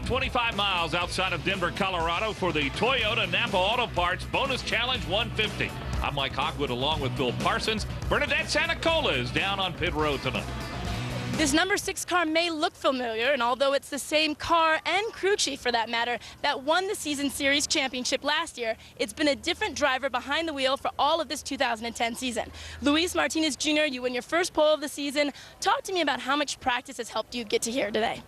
25 miles outside of Denver, Colorado for the Toyota Napa Auto Parts Bonus Challenge 150. I'm Mike Hogwood along with Bill Parsons. Bernadette Santacola is down on pit road tonight. This number 6 car may look familiar, and although it's the same car and crew chief for that matter that won the season series championship last year, it's been a different driver behind the wheel for all of this 2010 season. Luis Martinez Jr., you win your first pole of the season. Talk to me about how much practice has helped you get to here today.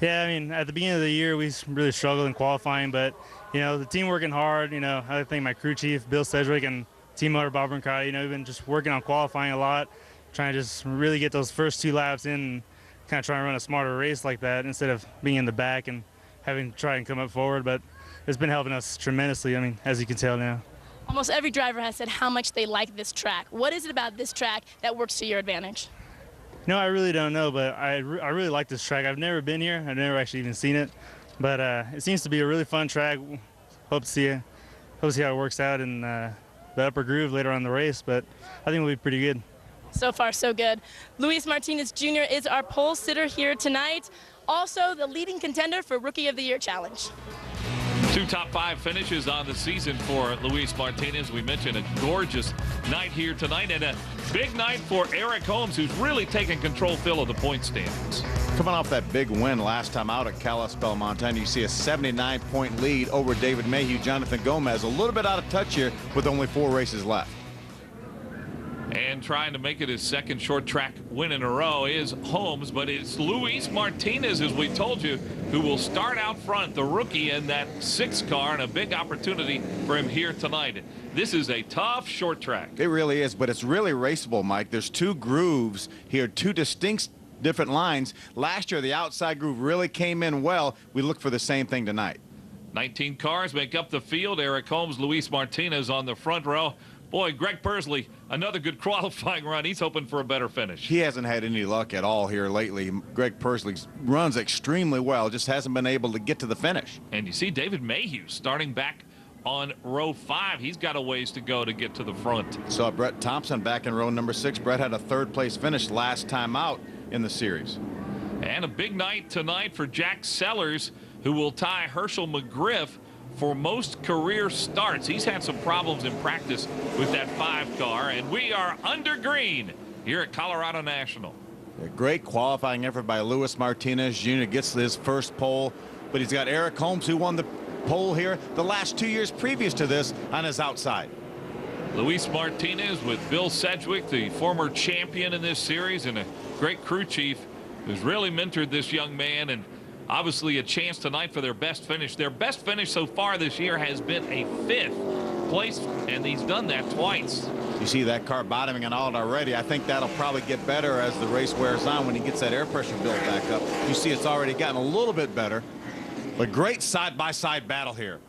Yeah, I mean, at the beginning of the year, we really struggled in qualifying, but, you know, the team working hard, you know, I think my crew chief, Bill Sedgwick, and team owner Bob Brinkai, you know, we've been just working on qualifying a lot, trying to just really get those first 2 laps in and kind of trying to run a smarter race like that instead of being in the back and having to try and come up forward. But it's been helping us tremendously, I mean, as you can tell now. Almost every driver has said how much they like this track. What is it about this track that works to your advantage? No, I really don't know, but I really like this track. I've never been here. I've never actually even seen it. But it seems to be a really fun track. Hope to see how it works out in the upper groove later on in the race, but I think it'll be pretty good. So far, so good. Luis Martinez Jr. is our pole sitter here tonight. Also, the leading contender for Rookie of the Year Challenge. 2 top 5 finishes on the season for Luis Martinez. We mentioned a gorgeous night here tonight and a big night for Eric Holmes, who's really taken control, Phil, of the point standings. Coming off that big win last time out at Kalispell, Montana, you see a 79-point lead over David Mayhew. Jonathan Gomez a little bit out of touch here with only 4 races left. And trying to make it his second short track win in a row is Holmes, but it's Luis Martinez, as we told you, who will start out front, the rookie in that 6 car, and a big opportunity for him here tonight. This is a tough short track. It really is, but it's really raceable, Mike. There's 2 grooves here, 2 distinct different lines. Last year, the outside groove really came in well. We look for the same thing tonight. 19 cars make up the field. Eric Holmes, Luis Martinez on the front row. Boy, Greg Pursley, another good qualifying run. He's hoping for a better finish. He hasn't had any luck at all here lately. Greg Pursley runs extremely well, just hasn't been able to get to the finish. And you see David Mayhew starting back on row 5. He's got a ways to go to get to the front. Saw Brett Thompson back in row number 6. Brett had a 3rd place finish last time out in the series. And a big night tonight for Jack Sellers, who will tie Herschel McGriff for most career starts. He's had some problems in practice with that 5 car, and we are under green here at Colorado National. A great qualifying effort by Luis Martinez Jr. Gets his first pole, but he's got Eric Holmes, who won the pole here the last 2 years previous to this, on his outside. Luis Martinez with Bill Sedgwick, the former champion in this series, and a great crew chief who's really mentored this young man, and obviously a chance tonight for their best finish. Their best finish so far this year has been a 5th place, and he's done that twice. You see that car bottoming out already. I think that'll probably get better as the race wears on when he gets that air pressure built back up. You see it's already gotten a little bit better. But great side-by-side battle here.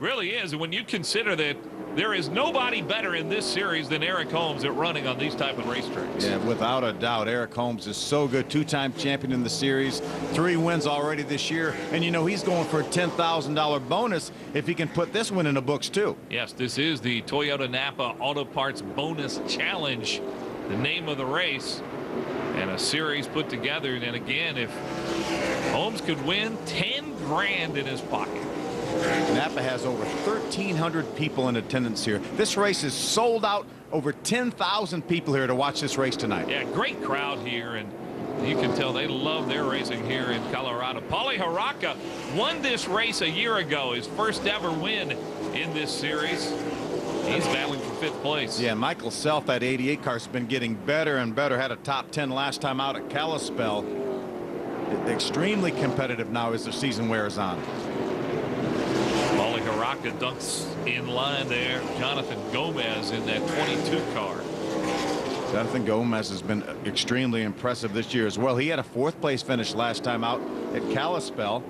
Really is, and when you consider that there is nobody better in this series than Eric Holmes at running on these type of racetracks. Yeah, without a doubt, Eric Holmes is so good. 2-time champion in the series, 3 wins already this year, and you know he's going for a $10,000 bonus if he can put this one in the books too. Yes, this is the Toyota Napa Auto Parts Bonus Challenge, the name of the race, and a series put together. And again, if Holmes could win, 10 grand in his pocket. Napa has over 1,300 people in attendance here. This race is sold out. Over 10,000 people here to watch this race tonight. Yeah, great crowd here, and you can tell they love their racing here in Colorado. Paulie Haraka won this race a year ago, his first ever win in this series. He's battling for 5th place. Yeah, Michael Self, that 88 car, has been getting better and better. Had a top 10 last time out at Kalispell. Extremely competitive now as the season wears on. Paulie Haraka dunks in line there. Jonathan Gomez in that 22 car. Jonathan Gomez has been extremely impressive this year as well. He had a 4th place finish last time out at Kalispell.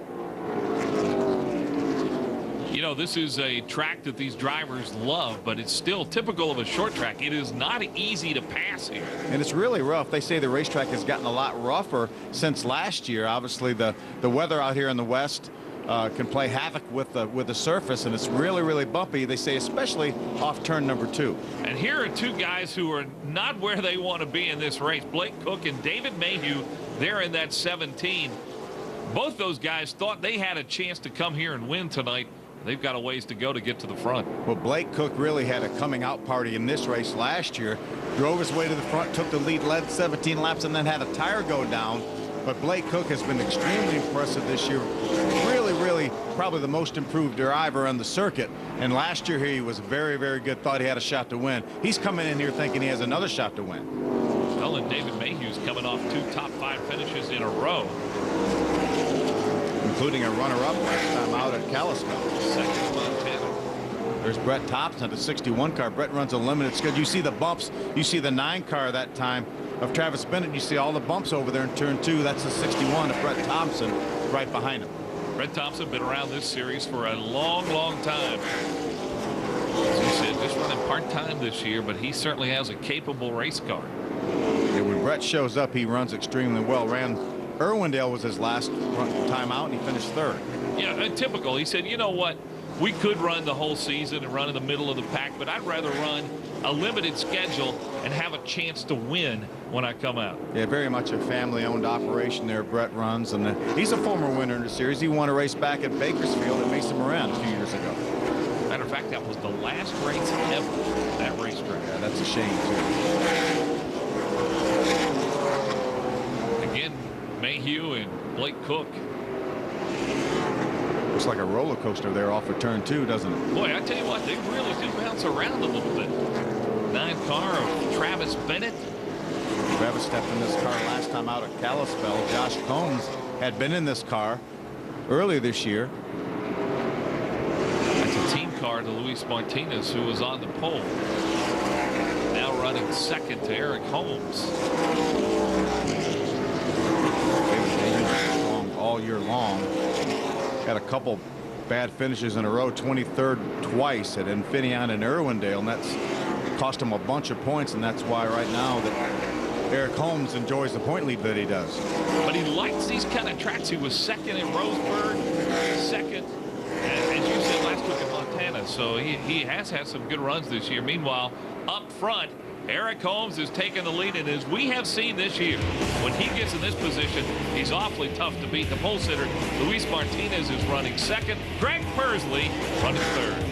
You know, this is a track that these drivers love, but it's still typical of a short track. It is not easy to pass here. And it's really rough. They say the racetrack has gotten a lot rougher since last year. Obviously, the weather out here in the West can play havoc with the surface, and it's really bumpy. They say especially off turn number 2. And here are 2 guys who are not where they want to be in this race. Blake Cook and David Mayhew. They're in that 17. both those guys thought they had a chance to come here and win tonight. They've got a ways to go to get to the front. Well, Blake Cook really had a coming out party in this race last year. Drove his way to the front, took the lead, led 17 laps, and then had a tire go down. But Blake Cook has been extremely impressive this year. Really, probably the most improved driver on the circuit. And last year he was very, very good. Thought he had a shot to win. He's coming in here thinking he has another shot to win. Well, and David Mayhew's coming off 2 top 5 finishes in a row, including a runner-up last time out at Kalispell. Second Montana. There's Brett Thompson, the 61 car. Brett runs a limited schedule. You see the bumps. You see the 9 car that time of Travis Bennett. You see all the bumps over there in turn 2. That's the 61 of Brett Thompson right behind him. Brett Thompson been around this series for a long time. As you said, just running part-time this year, but he certainly has a capable race car. Yeah, when Brett shows up, he runs extremely well. Irwindale was his last time out, and he finished 3rd. Yeah, typical. He said, you know what? We could run the whole season and run in the middle of the pack, but I'd rather run a limited schedule and have a chance to win when I come out. Yeah, very much a family-owned operation there, Brett runs, and he's a former winner in the series. He won a race back at Bakersfield at Mesa Moran a few years ago. Matter of fact, that was the last race ever, that racetrack. Yeah, that's a shame, too. Again, Mayhew and Blake Cook. Looks like a roller coaster there off of turn 2, doesn't it? Boy, I tell you what, they really do bounce around a little bit. 9 car of Travis Bennett. Travis stepped in this car last time out at Kalispell. Josh Combs had been in this car earlier this year. That's a team car to Luis Martinez, who was on the pole. Now running second to Eric Holmes. All year long. Had a couple bad finishes in a row, 23rd twice at Infineon and Irwindale, and that's cost him a bunch of points, and that's why right now that Eric Holmes enjoys the point lead that he does. But he likes these kind of tracks. He was second in Roseburg, second, as you said, last week in Montana, so he has had some good runs this year. Meanwhile, up front, Eric Holmes is taking the lead, and as we have seen this year, when he gets in this position, he's awfully tough to beat. The pole sitter, Luis Martinez, is running second. Greg Pursley running 3rd.